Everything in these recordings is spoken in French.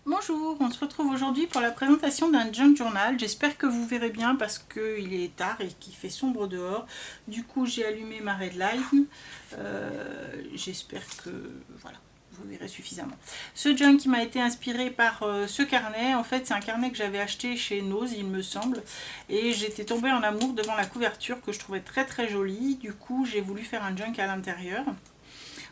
Bonjour, on se retrouve aujourd'hui pour la présentation d'un junk journal. J'espère que vous verrez bien parce qu'il est tard et qu'il fait sombre dehors. Du coup, j'ai allumé ma red line. J'espère que voilà, vous verrez suffisamment. Ce junk qui m'a été inspiré par ce carnet, en fait, c'est un carnet que j'avais acheté chez Nose, il me semble. Et j'étais tombée en amour devant la couverture que je trouvais très très jolie. Du coup, j'ai voulu faire un junk à l'intérieur.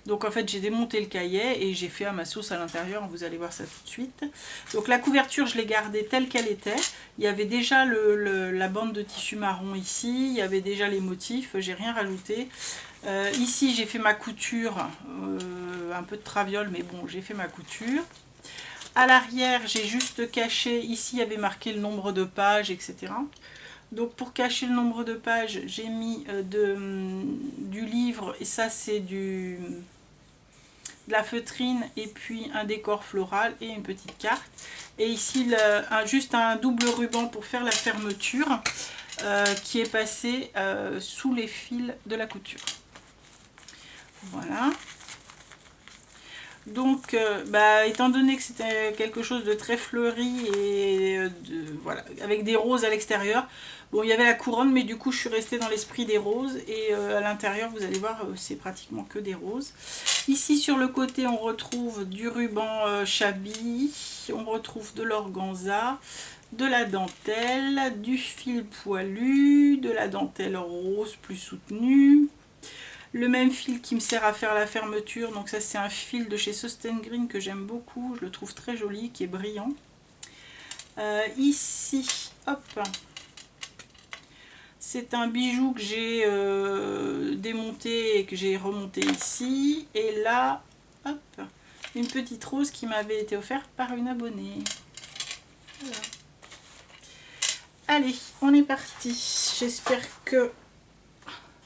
Donc en fait j'ai démonté le cahier et j'ai fait à ma sauce à l'intérieur, vous allez voir ça tout de suite. Donc la couverture je l'ai gardée telle qu'elle était, il y avait déjà la bande de tissu marron ici, il y avait déjà les motifs, j'ai rien rajouté. Ici j'ai fait ma couture, un peu de traviole mais bon j'ai fait ma couture. À l'arrière j'ai juste caché, ici il y avait marqué le nombre de pages etc. Donc pour cacher le nombre de pages j'ai mis du livre et ça c'est de la feutrine et puis un décor floral et une petite carte. Et ici juste un double ruban pour faire la fermeture qui est passé sous les fils de la couture. Voilà. Donc, étant donné que c'était quelque chose de très fleuri et voilà, avec des roses à l'extérieur, bon, il y avait la couronne, mais du coup, je suis restée dans l'esprit des roses et à l'intérieur, vous allez voir, c'est pratiquement que des roses. Ici, sur le côté, on retrouve du ruban Chabi, on retrouve de l'organza, de la dentelle, du fil poilu, de la dentelle rose plus soutenue. Le même fil qui me sert à faire la fermeture, donc ça c'est un fil de chez Sosten Green que j'aime beaucoup, je le trouve très joli, qui est brillant. Ici, hop, c'est un bijou que j'ai démonté et que j'ai remonté ici. Et là, hop, une petite rose qui m'avait été offerte par une abonnée. Voilà. Allez, on est parti. J'espère que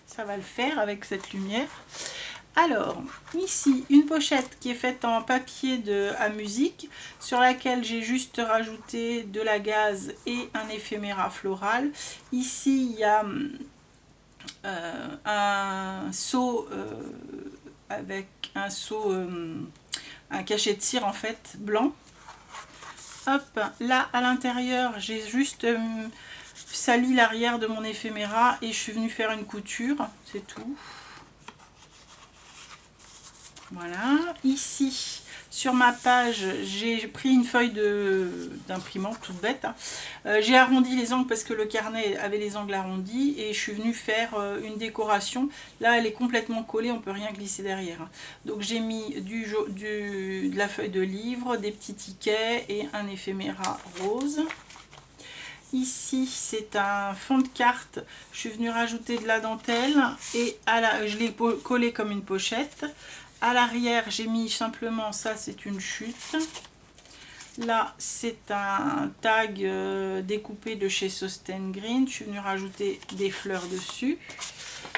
ça va le faire avec cette lumière. Alors, ici, une pochette qui est faite en papier à musique, sur laquelle j'ai juste rajouté de la gaze et un éphéméra floral. Ici, il y a un seau avec un seau, un cachet de cire en fait, blanc. Hop, là, à l'intérieur, j'ai juste sali l'arrière de mon éphéméra et je suis venue faire une couture, c'est tout. Voilà, ici sur ma page j'ai pris une feuille d'imprimante toute bête, hein. J'ai arrondi les angles parce que le carnet avait les angles arrondis et je suis venue faire une décoration. Là elle est complètement collée, on peut rien glisser derrière, hein. Donc j'ai mis de la feuille de livre, des petits tickets et un éphéméra rose. Ici c'est un fond de carte, je suis venue rajouter de la dentelle et je l'ai collé comme une pochette. À l'arrière j'ai mis simplement, ça c'est une chute. Là c'est un tag découpé de chez Sosten Green, je suis venue rajouter des fleurs dessus.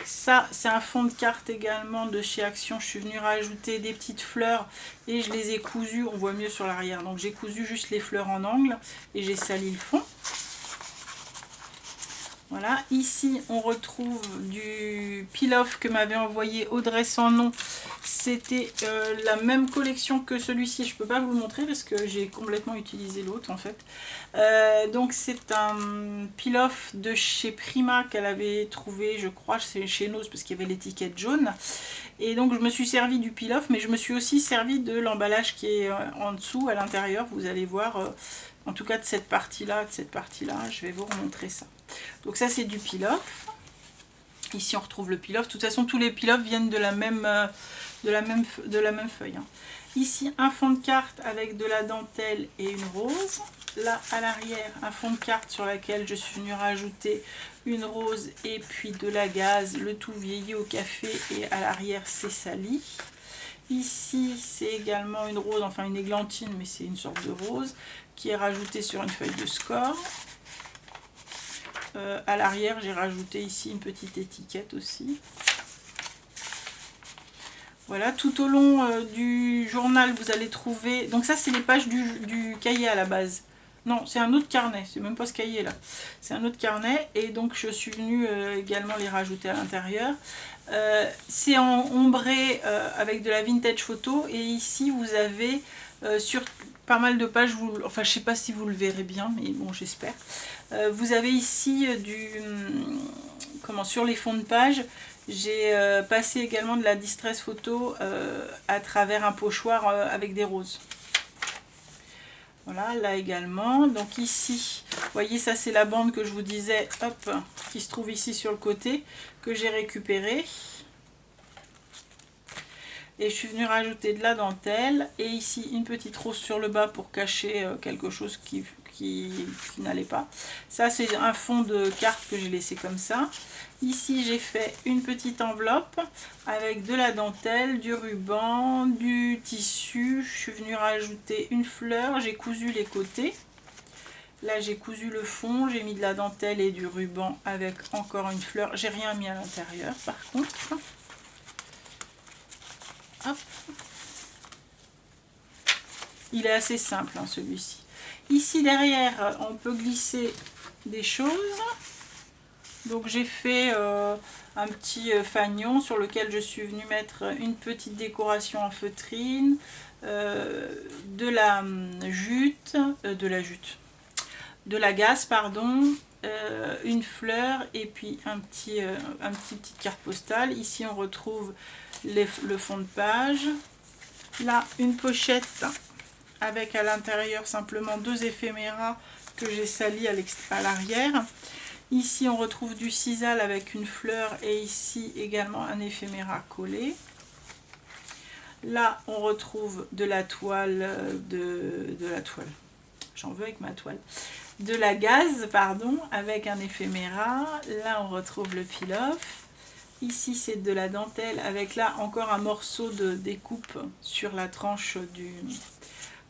Ça c'est un fond de carte également de chez Action, je suis venue rajouter des petites fleurs et je les ai cousues, on voit mieux sur l'arrière, donc j'ai cousu juste les fleurs en angle et j'ai sali le fond. Voilà, ici on retrouve du peel-off que m'avait envoyé Audrey sans nom. C'était la même collection que celui-ci, je ne peux pas vous le montrer parce que j'ai complètement utilisé l'autre en fait. Donc c'est un peel-off de chez Prima qu'elle avait trouvé, je crois, c'est chez Nose parce qu'il y avait l'étiquette jaune. Et donc je me suis servi du peel-off, mais je me suis aussi servi de l'emballage qui est en dessous, à l'intérieur. Vous allez voir, en tout cas de cette partie-là, je vais vous remontrer ça. Donc ça c'est du peel-off. Ici on retrouve le peel-off. De toute façon tous les peel-off viennent de la même feuille, hein. Ici un fond de carte avec de la dentelle et une rose. Là à l'arrière un fond de carte sur laquelle je suis venue rajouter une rose et puis de la gaze, le tout vieilli au café et à l'arrière c'est sali. Ici c'est également une rose, enfin une églantine mais c'est une sorte de rose qui est rajoutée sur une feuille de score. À l'arrière j'ai rajouté ici une petite étiquette aussi. Voilà, tout au long du journal vous allez trouver, donc ça c'est les pages du cahier à la base. Non, c'est un autre carnet, c'est même pas ce cahier là, c'est un autre carnet et donc je suis venue également les rajouter à l'intérieur. C'est en ombré avec de la vintage photo et ici vous avez Sur pas mal de pages, enfin je sais pas si vous le verrez bien, mais bon j'espère. Vous avez ici sur les fonds de page, j'ai passé également de la distress photo à travers un pochoir avec des roses. Voilà, là également. Donc ici, vous voyez, ça c'est la bande que je vous disais, hop, qui se trouve ici sur le côté, que j'ai récupérée. Et je suis venue rajouter de la dentelle. Et ici, une petite rose sur le bas pour cacher quelque chose qui n'allait pas. Ça, c'est un fond de carte que j'ai laissé comme ça. Ici, j'ai fait une petite enveloppe avec de la dentelle, du ruban, du tissu. Je suis venue rajouter une fleur. J'ai cousu les côtés. Là, j'ai cousu le fond. J'ai mis de la dentelle et du ruban avec encore une fleur. J'ai rien mis à l'intérieur, par contre. Hop. Il est assez simple, hein, celui-ci. Ici derrière, on peut glisser des choses. Donc j'ai fait un petit fanion sur lequel je suis venue mettre une petite décoration en feutrine, de la jute, de la gaze, pardon, une fleur et puis une petite carte postale. Ici on retrouve le fond de page. Là, une pochette avec à l'intérieur simplement 2 éphéméras que j'ai salis à l'arrière. Ici, on retrouve du sisal avec une fleur et ici également un éphéméra collé. Là, on retrouve de la toile, j'en veux avec ma toile, de la gaze, pardon, avec un éphéméra. Là, on retrouve le peel-off. Ici, c'est de la dentelle avec là encore un morceau de découpe sur la tranche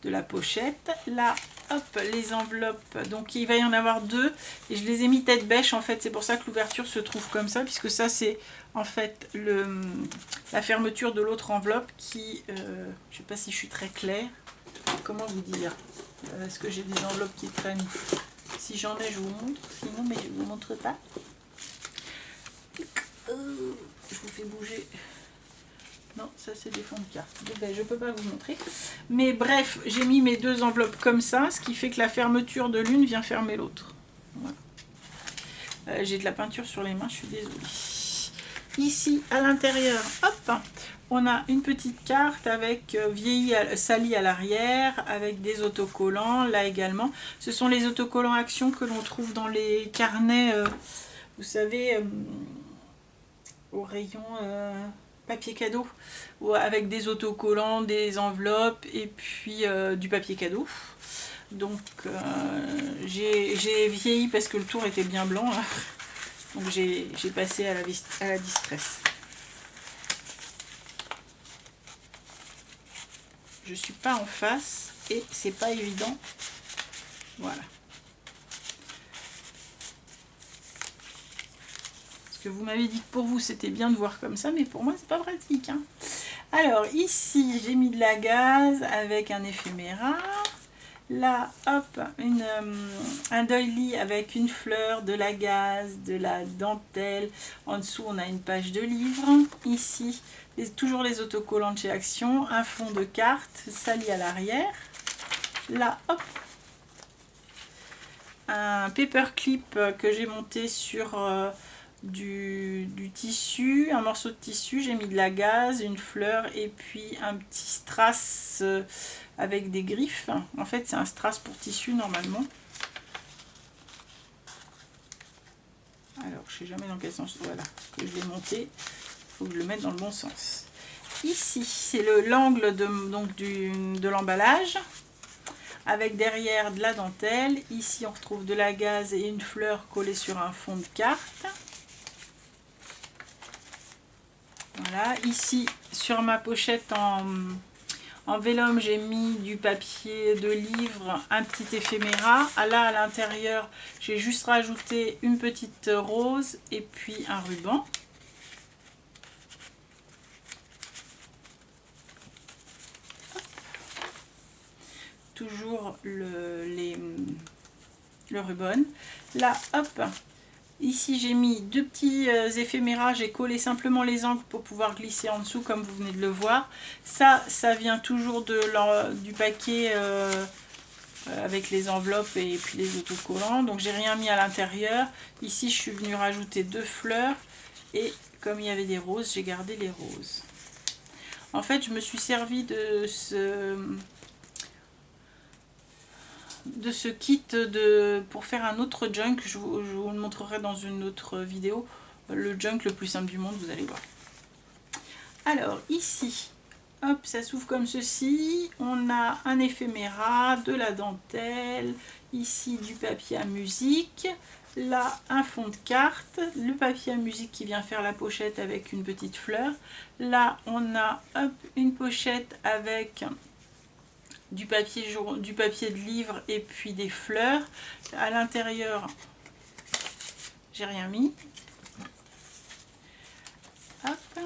de la pochette. Là, hop, les enveloppes. Donc, il va y en avoir 2 et je les ai mis tête bêche en fait. C'est pour ça que l'ouverture se trouve comme ça, puisque ça, c'est en fait la fermeture de l'autre enveloppe qui... je ne sais pas si je suis très claire. Comment vous dire? Est-ce que j'ai des enveloppes qui traînent? Si j'en ai, je vous montre. Sinon, mais je ne vous montre pas. Je vous fais bouger. Non, ça c'est des fonds de cartes. Ben, je ne peux pas vous montrer. Mais bref, j'ai mis mes 2 enveloppes comme ça, ce qui fait que la fermeture de l'une vient fermer l'autre. Voilà. J'ai de la peinture sur les mains, je suis désolée. Ici, à l'intérieur, hop, on a une petite carte avec salie à l'arrière, avec des autocollants, là également. Ce sont les autocollants Action que l'on trouve dans les carnets, vous savez... au rayon papier cadeau, avec des autocollants, des enveloppes et puis du papier cadeau. Donc j'ai vieilli parce que le tour était bien blanc, là. Donc j'ai passé à la distress. Je suis pas en face et c'est pas évident. Voilà. Vous m'avez dit que pour vous c'était bien de voir comme ça, mais pour moi c'est pas pratique, hein. Alors ici j'ai mis de la gaze avec un éphéméra. Là hop, un doily avec une fleur, de la gaze, de la dentelle. En dessous on a une page de livre. Ici toujours les autocollants de chez Action, un fond de carte sali à l'arrière. Là hop, un paperclip que j'ai monté sur du tissu, un morceau de tissu, j'ai mis de la gaze, une fleur et puis un petit strass avec des griffes. En fait c'est un strass pour tissu normalement. Alors je sais jamais dans quel sens, voilà, que je l'ai monté, il faut que je le mette dans le bon sens. Ici c'est l'angle de l'emballage, avec derrière de la dentelle. Ici on retrouve de la gaze et une fleur collée sur un fond de carte. Voilà, ici sur ma pochette en vélum, j'ai mis du papier de livre, un petit éphéméra. Là à l'intérieur, j'ai juste rajouté une petite rose et puis un ruban. Toujours le ruban. Là, hop, Ici j'ai mis deux petits éphéméras, j'ai collé simplement les angles pour pouvoir glisser en dessous comme vous venez de le voir. Ça vient toujours du paquet avec les enveloppes et puis les autocollants. Donc j'ai rien mis à l'intérieur. Ici je suis venue rajouter deux fleurs et comme il y avait des roses, j'ai gardé les roses. En fait je me suis servi de ce kit pour faire un autre junk. Je vous le montrerai dans une autre vidéo. Le junk le plus simple du monde, vous allez voir. Alors ici, hop, ça s'ouvre comme ceci. On a un éphéméra, de la dentelle, ici du papier à musique, là un fond de carte, le papier à musique qui vient faire la pochette avec une petite fleur. Là on a hop, une pochette avec du papier de livre et puis des fleurs. À l'intérieur, j'ai rien mis. Hop.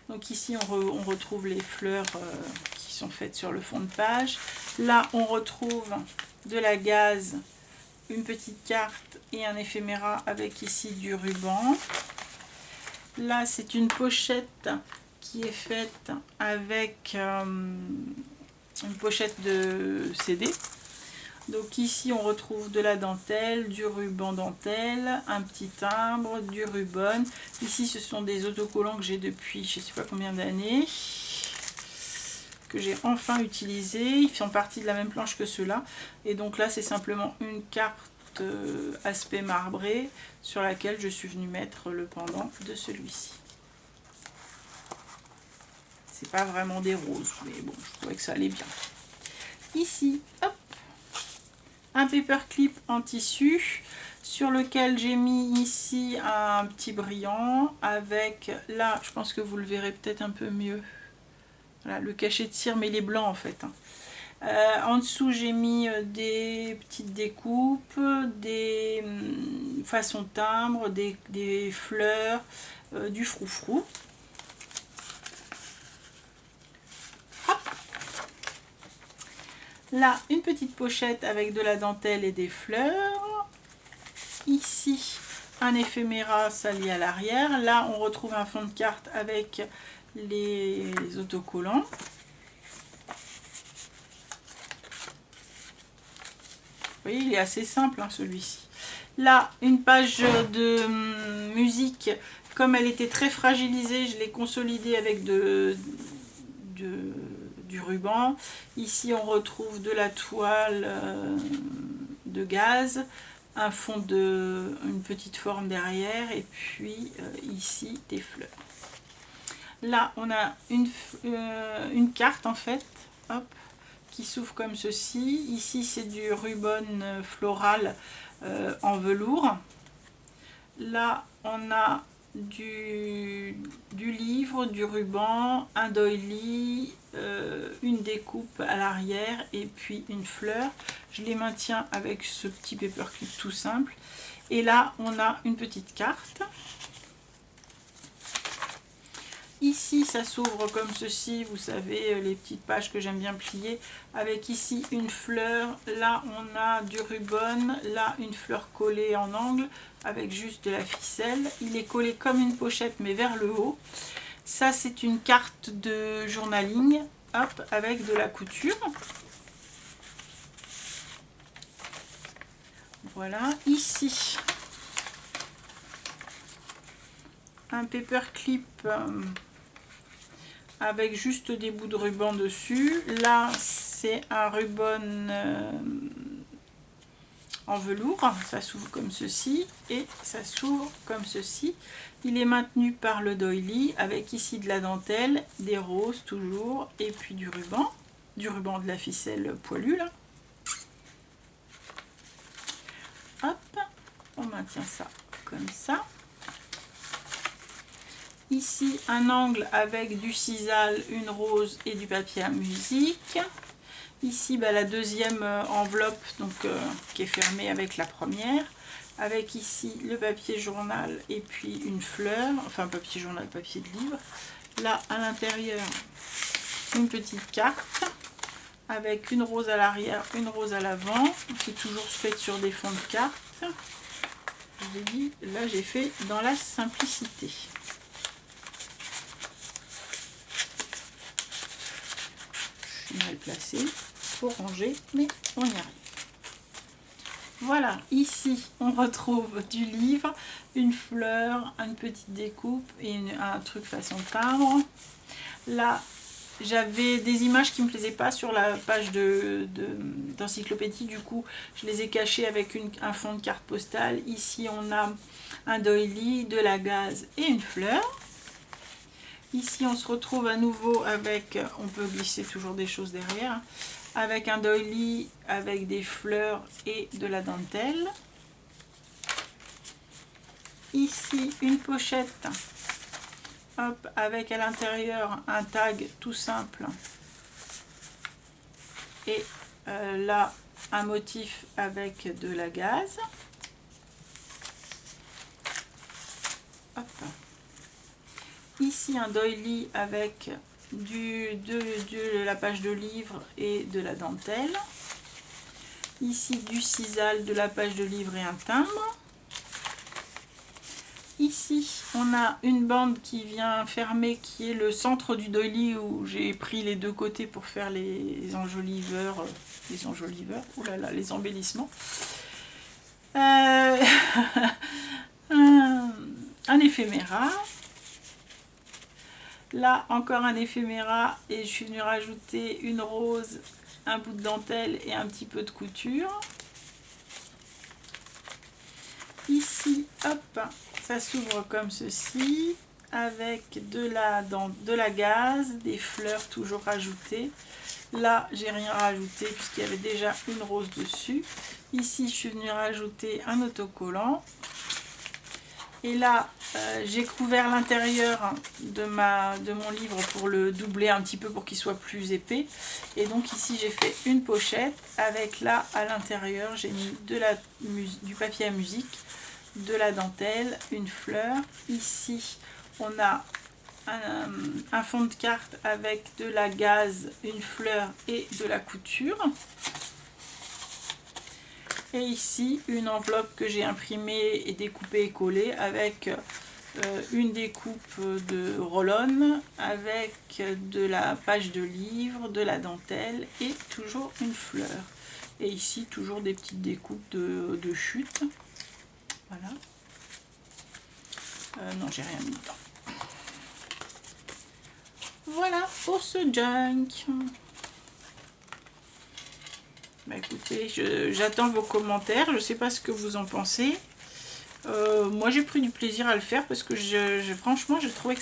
Donc ici on retrouve les fleurs qui sont faites sur le fond de page. Là on retrouve de la gaze, une petite carte et un éphéméra avec ici du ruban. Là c'est une pochette qui est faite avec une pochette de CD. Donc ici on retrouve de la dentelle, du ruban dentelle, un petit timbre, du ruban. Ici ce sont des autocollants que j'ai depuis je ne sais pas combien d'années, que j'ai enfin utilisé. Ils font partie de la même planche que ceux-là. Et donc là c'est simplement une carte aspect marbré sur laquelle je suis venue mettre le pendant de celui-ci. C'est pas vraiment des roses, mais bon, je trouvais que ça allait bien. Ici, hop, un paperclip en tissu sur lequel j'ai mis ici un petit brillant avec, là, je pense que vous le verrez peut-être un peu mieux, voilà, le cachet de cire, mais il est blanc en fait. En dessous, j'ai mis des petites découpes, des façons de timbre, des fleurs, du froufrou. Là, une petite pochette avec de la dentelle et des fleurs. Ici, un éphéméra sali à l'arrière. Là, on retrouve un fond de carte avec les autocollants. Vous voyez, il est assez simple hein, celui-ci. Là, une page de musique. Comme elle était très fragilisée, je l'ai consolidée avec du ruban. Ici on retrouve de la toile de gaze, un fond une petite forme derrière et puis ici des fleurs. Là on a une carte en fait, hop, qui s'ouvre comme ceci. Ici c'est du ruban floral en velours. Là on a du livre, du ruban, un doily, une découpe à l'arrière et puis une fleur. Je les maintiens avec ce petit paperclip tout simple. Et là on a une petite carte. Ici ça s'ouvre comme ceci, vous savez les petites pages que j'aime bien plier, avec ici une fleur, là on a du ruban, là une fleur collée en angle avec juste de la ficelle. Il est collé comme une pochette mais vers le haut. Ça c'est une carte de journaling, hop, avec de la couture. Voilà, ici un paperclip avec juste des bouts de ruban dessus. Là c'est un ruban en velours, ça s'ouvre comme ceci et ça s'ouvre comme ceci. Il est maintenu par le doily avec ici de la dentelle, des roses toujours et puis du ruban de la ficelle poilue là. Hop, on maintient ça comme ça. Ici un angle avec du sisal, une rose et du papier à musique. Ici la deuxième enveloppe donc, qui est fermée avec la première. Avec ici le papier journal et puis une fleur, enfin papier journal, papier de livre. Là à l'intérieur une petite carte avec une rose à l'arrière, une rose à l'avant. C'est toujours fait sur des fonds de cartes. je vous ai dit, là j'ai fait dans la simplicité. Je suis mal placée pour ranger, mais on y arrive. Voilà, ici on retrouve du livre, une fleur, une petite découpe et un truc façon timbre. Là, j'avais des images qui ne me plaisaient pas sur la page d'encyclopédie, du coup je les ai cachées avec un fond de carte postale. Ici on a un doily, de la gaze et une fleur. Ici on se retrouve à nouveau avec, on peut glisser toujours des choses derrière, avec un doily, avec des fleurs et de la dentelle. Ici une pochette, hop, avec à l'intérieur un tag tout simple. Et là un motif avec de la gaze. Hop. Ici un doily avec de la page de livre et de la dentelle. Ici du sisal, de la page de livre et un timbre. Ici on a une bande qui vient fermer, qui est le centre du doily, où j'ai pris les deux côtés pour faire les enjoliveurs, oh là là, les embellissements. Un éphéméra. Là encore un éphéméra, et je suis venue rajouter une rose, un bout de dentelle et un petit peu de couture. Ici, hop, ça s'ouvre comme ceci, avec de la gaze, des fleurs toujours rajoutées. Là, j'ai rien rajouté puisqu'il y avait déjà une rose dessus. Ici, je suis venue rajouter un autocollant. Et là, j'ai couvert l'intérieur de mon livre pour le doubler un petit peu, pour qu'il soit plus épais. Et donc ici, j'ai fait une pochette avec, là, à l'intérieur, j'ai mis du papier à musique, de la dentelle, une fleur. Ici, on a un fond de carte avec de la gaze, une fleur et de la couture. Et ici, une enveloppe que j'ai imprimée et découpée et collée avec une découpe de roll-on, avec de la page de livre, de la dentelle et toujours une fleur. Et ici, toujours des petites découpes de chute. Voilà. Non, j'ai rien mis dedans. Voilà pour ce junk. Bah écoutez, j'attends vos commentaires, je ne sais pas ce que vous en pensez. Moi j'ai pris du plaisir à le faire parce que franchement j'ai trouvé que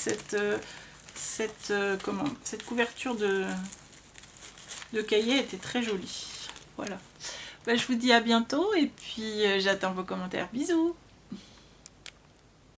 cette couverture de cahier était très jolie. Voilà. Bah, je vous dis à bientôt et puis j'attends vos commentaires. Bisous!